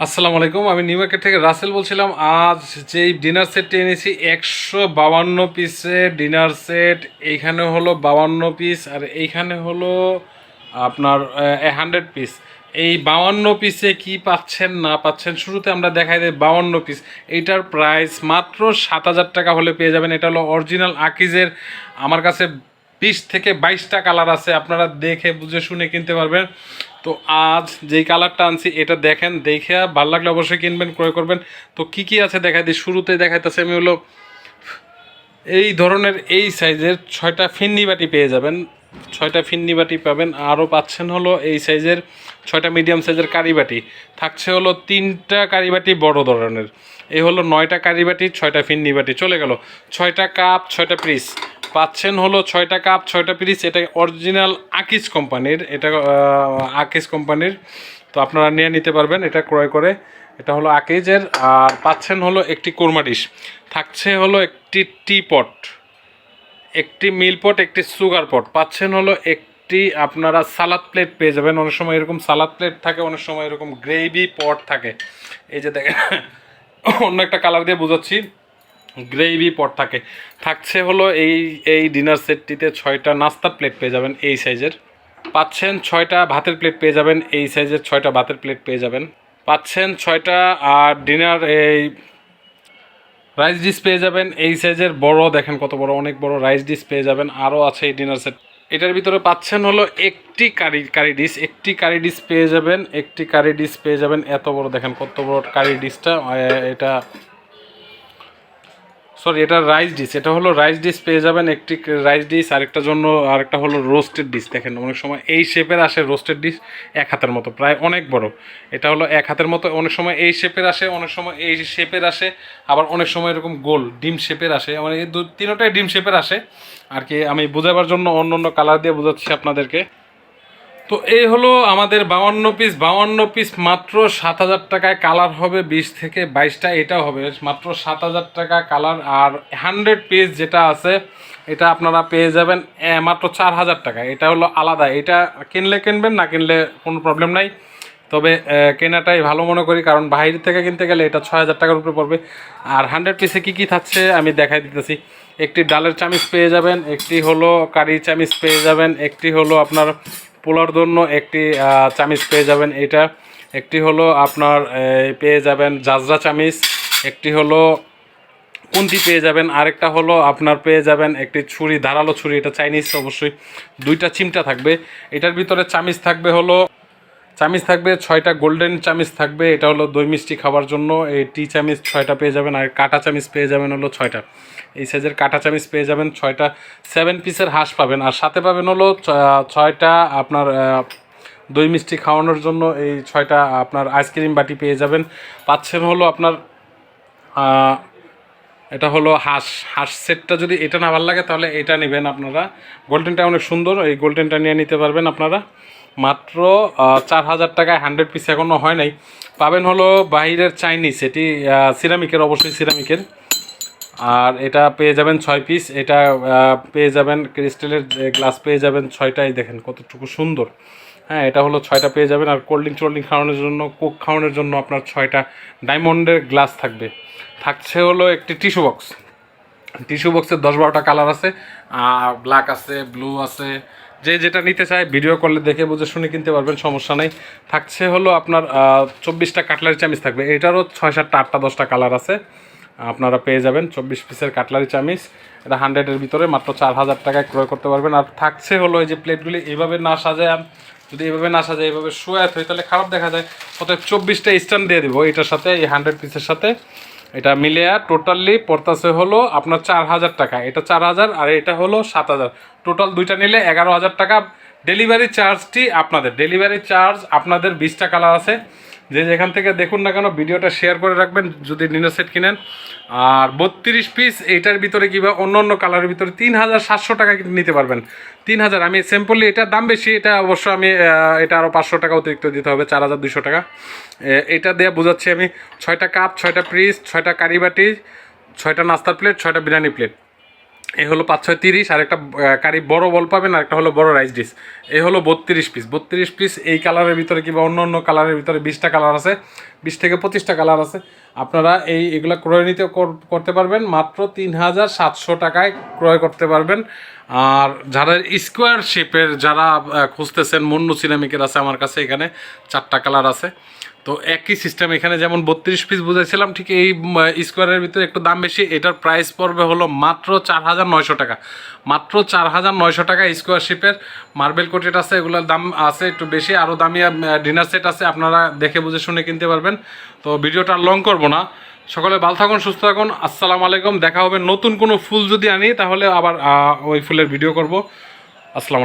আসসালামু আলাইকুম, আমি নিউ মার্কেট থেকে রাসেল বলছিলাম। আজ যেই ডিনার সেটটি এনেছি 152 পিসের ডিনার সেট। এইখানে হলো 52 পিস আর এইখানে হলো আপনার 100 পিস। এই 52 পিসে কি পাচ্ছেন না পাচ্ছেন শুরুতে আমরা দেখাই দিই। 52 পিস, এইটার প্রাইস মাত্র 7,000 টাকা হলে পেয়ে যাবেন। এটা হলো অরিজিনাল আকিজের। আমার কাছে 20 থেকে 22টা কালার আছে, আপনারা দেখে বুঝে শুনে কিনতে পারবেন। তো আজ যেই কালারটা আনছি এটা দেখেন, দেখে ভালো লাগলে অবশ্যই কিনবেন, ক্রয় করবেন। তো কি কি আছে দেখাই দিই। শুরুতে দেখাইতেছে আমি হলো এই ধরনের এই সাইজের 6টা ফিন্নি বাটি পেয়ে যাবেন। 6টা ফিন্নি বাটি পাবেন। আরও পাচ্ছেন হলো এই সাইজের 6টা মিডিয়াম সাইজের কারি বাটি। থাকছে হলো 3টা কারি বাটি বড় ধরনের। এই হলো 9টা কারি বাটি, 6টা ফিন্নি বাটি। চলে গেল 6টা কাপ, 6টা পিস পাচ্ছেন হলো 6টা কাপ, 6টা পিস। এটা অরিজিনাল আকিজ কোম্পানির, এটা আকিজ কোম্পানির। তো আপনারা নিয়ে নিতে পারবেন এটা ক্রয় করে। এটা হলো আকিজের। আর পাচ্ছেন হলো একটি কোরমা ডিশ, থাকছে হলো একটি টি পট, একটি মিল পট, একটি সুগার পট। পাচ্ছেন হলো একটি আপনারা সালাদ প্লেট পেয়ে যাবেন। অনেক সময় এরকম সালাদ প্লেট থাকে, অনেক সময় এরকম গ্রেভি পট থাকে। এই যে দেখেন, অন্য একটা কালার দিয়ে বোঝাচ্ছি, গ্রেভি পট থাকে। থাকছে হলো এই এই ডিনার সেটটিতে 6টা নাস্তার প্লেট পেয়ে যাবেন এই সাইজের। পাচ্ছেন 6টা ভাতের প্লেট পেয়ে যাবেন এই সাইজের। 6টা ভাতের প্লেট পেয়ে যাবেন। পাচ্ছেন 6টা আর ডিনার এই রাইস ডিশ পেয়ে যাবেন এই সাইজের বড়। দেখেন কত বড়, অনেক বড় রাইস ডিশ পেয়ে যাবেন। আরও আছে এই ডিনার সেট। এটার ভিতরে পাচ্ছেন হলো একটি কারি ডিশ, একটি কারি ডিশ পেয়ে যাবেন, একটি কারি ডিশ পেয়ে যাবেন। এত বড়, দেখেন কত বড় কারি ডিশটা। এটা সরি, এটা রাইস ডিশ। এটা হলো রাইস ডিশ পেয়ে যাবেন একটি রাইস ডিশ। আরেকটা জন্য আরেকটা হলো রোস্টেড ডিশ। দেখেন অনেক সময় এই শেপের আসে রোস্টেড ডিশ, এক হাতের মতো, প্রায় অনেক বড়। এটা হলো এক হাতের মতো। অনেক সময় এই শেপের আসে, অনেক সময় এই শেপের আসে, আবার অনেক সময় এরকম গোল ডিম শেপের আসে। মানে এই তিনোটাই ডিম শেপের আসে আর কি। আমি বোঝাবার জন্য অন্য অন্য কালার দিয়ে বোঝাচ্ছি আপনাদেরকে। তো এই হলো আমাদের 52 পিস। 52 পিস মাত্র 7,000 টাকায়। কালার হবে 20 থেকে 22টা, এটাও হবে মাত্র 7,000 টাকা কালার। আর 100 পিস যেটা আছে এটা আপনারা পেয়ে যাবেন মাত্র 4,000 টাকায়। এটা হলো আলাদা। এটা কিনলে কিনবেন, না কিনলে কোনো প্রবলেম নাই। তবে কেনাটাই ভালো মনে করি, কারণ বাইরে থেকে কিনতে গেলে এটা 6,000 টাকার উপরে পড়বে। আর 100 পিসে কী কী থাকছে আমি দেখাই দিতেছি। একটি ডালের চামিচ পেয়ে যাবেন, একটি হলো কারি চামিচ পেয়ে যাবেন, একটি হলো আপনার পোলার জন্য একটি চামিচ পেয়ে যাবেন এটা, একটি হলো আপনার পেয়ে যাবেন জাজরা চামিচ, একটি হলো কুন্তি পেয়ে যাবেন, আরেকটা হলো আপনার পেয়ে যাবেন একটি ছুরি, ধারালো ছুরি, এটা চাইনিজ অবশ্যই। 2টা চিমটা থাকবে এটার ভিতরে। চামিচ থাকবে হলো, চামিচ থাকবে 6টা গোল্ডেন চামিচ থাকবে। এটা হলো দই মিষ্টি খাবার জন্য। এই টি চামিচ 6টা পেয়ে যাবেন। আর কাঁটা চামিচ পেয়ে যাবেন হলো 6টা। এই সাইজের কাঁটা চামিচ পেয়ে যাবেন 6টা। 7 পিসের হাঁস পাবেন। আর সাথে পাবেন হলো 6টা আপনার দই মিষ্টি খাওয়ানোর জন্য এই 6টা আপনার আইসক্রিম বাটি পেয়ে যাবেন। পাচ্ছেন হলো আপনার এটা হলো হাঁস হাঁস সেটটা। যদি এটা না ভালো লাগে তাহলে এটা নেবেন আপনারা। গোল্ডেনটা অনেক সুন্দর, এই গোল্ডেনটা নিয়ে নিতে পারবেন আপনারা। মাত্র 4,000 টাকায়। 100 পিস এখনও হয় নাই। পাবেন হলো বাইরের চাইনিজ, এটি সিরামিকের, অবশ্যই সিরামিকের। আর এটা পেয়ে যাবেন 6 পিস। এটা পেয়ে যাবেন ক্রিস্টালের গ্লাস পেয়ে যাবেন 6টাই। দেখেন কতটুকু সুন্দর। হ্যাঁ, এটা হলো 6টা পেয়ে যাবেন। আর কোল্ড ড্রিঙ্ক খাওয়ানোর জন্য, কোক খাওয়ানোর জন্য আপনার 6টা ডায়মন্ডের গ্লাস থাকবে। থাকছে হলো একটি টিস্যু বক্স। টিস্যু বক্সের 10-12টা কালার আছে, ব্ল্যাক আছে, ব্লু আছে। যে যেটা নিতে চায় ভিডিও করলে দেখে বুঝে শুনে কিনতে পারবেন, সমস্যা নেই। থাকছে হলো আপনার 24টা কাটলারি চামিচ থাকবে। এটারও 6-7টা 8টা 10টা কালার আছে, আপনারা পেয়ে যাবেন 24 পিসের কাটলারি চামিচ। এটা 100-এর ভিতরে মাত্র 4,000 টাকায় ক্রয় করতে পারবেন। আর থাকছে হলো এই যে প্লেটগুলি এইভাবে না সাজায়, যদি এইভাবে না সাজায়, এইভাবে শোয়াত হয় তাহলে খারাপ দেখা যায়। অতএব 24টা স্ট্যান্ড দিয়ে দেবো এটার সাথে, এই 100 পিসের সাথে। এটা মিলিয়ে টোটালি পড়তেছে হলো আপনার 4,000 টাকা। এটা 4,000 আর এটা হলো 7,000। টোটাল দুইটা নিলে 11,000 টাকা। ডেলিভারি চার্জটি আপনাদের, ডেলিভারি চার্জ আপনাদের। 20টা কালার আছে, যে যেখান থেকে দেখুন না কেন ভিডিওটা শেয়ার করে রাখবেন যদি ডিনার সেট কিনেন। আর 32 পিস এইটার ভিতরে কিংবা অন্য অন্য কালারের ভিতরে 3,700 টাকা কিন্তু নিতে পারবেন। 3,000। আমি সিম্পলি, এটার দাম বেশি, এটা অবশ্য আমি এটা আরও 500 টাকা অতিরিক্ত দিতে হবে, 4,200 টাকা। এটা দিয়ে বোঝাচ্ছি আমি। 6টা কাপ, 6টা পিস, 6টা কারি বাটি, 6টা নাস্তার প্লেট, 6টা বিরিয়ানি প্লেট। এই হলো 5 6 30, আর একটা কারি বড় বল পাবেন, আর একটা হলো বড় রাইস ডিশ। এই হলো 32 পিস। 32 পিস এই কালারের ভিতরে কিংবা অন্য অন্য কালারের ভিতরে 20টা কালার আছে, 20 থেকে 25টা কালার আছে। আপনারা এগুলা ক্রয় নিতে করতে পারবেন মাত্র 3700 টাকায় ক্রয় করতে পারবেন। আর যারা স্কোয়ার শেপের যারা খুঁজতেছেন, মুন্নু সিরামিকের আছে আমার কাছে, এখানে 4টা কালার আছে। তো একই সিস্টেম, এখানে যেমন 32 পিস বুঝাইছিলাম, ঠিক এই স্কোয়ারের ভিতরে একটু দাম বেশি। এটার প্রাইস পড়বে হলো মাত্র 4900 টাকা। মাত্র 4900 টাকা স্কোয়ার শেপের মার্বেল কোটেড আছে, এগুলোর দাম আছে একটু বেশি। আরও দামি ডিনার সেট আছে, আপনারা দেখে বুঝে শুনে কিনতে পারবেন। তো ভিডিওটা লং করবো না, সকলে ভালো থাকুন, সুস্থ থাকুন। আসসালামু আলাইকুম। দেখা হবে নতুন কোনো ফুল যদি আনি তাহলে আবার ওই ফুলের ভিডিও করব। আসসালামু আলাইকুম।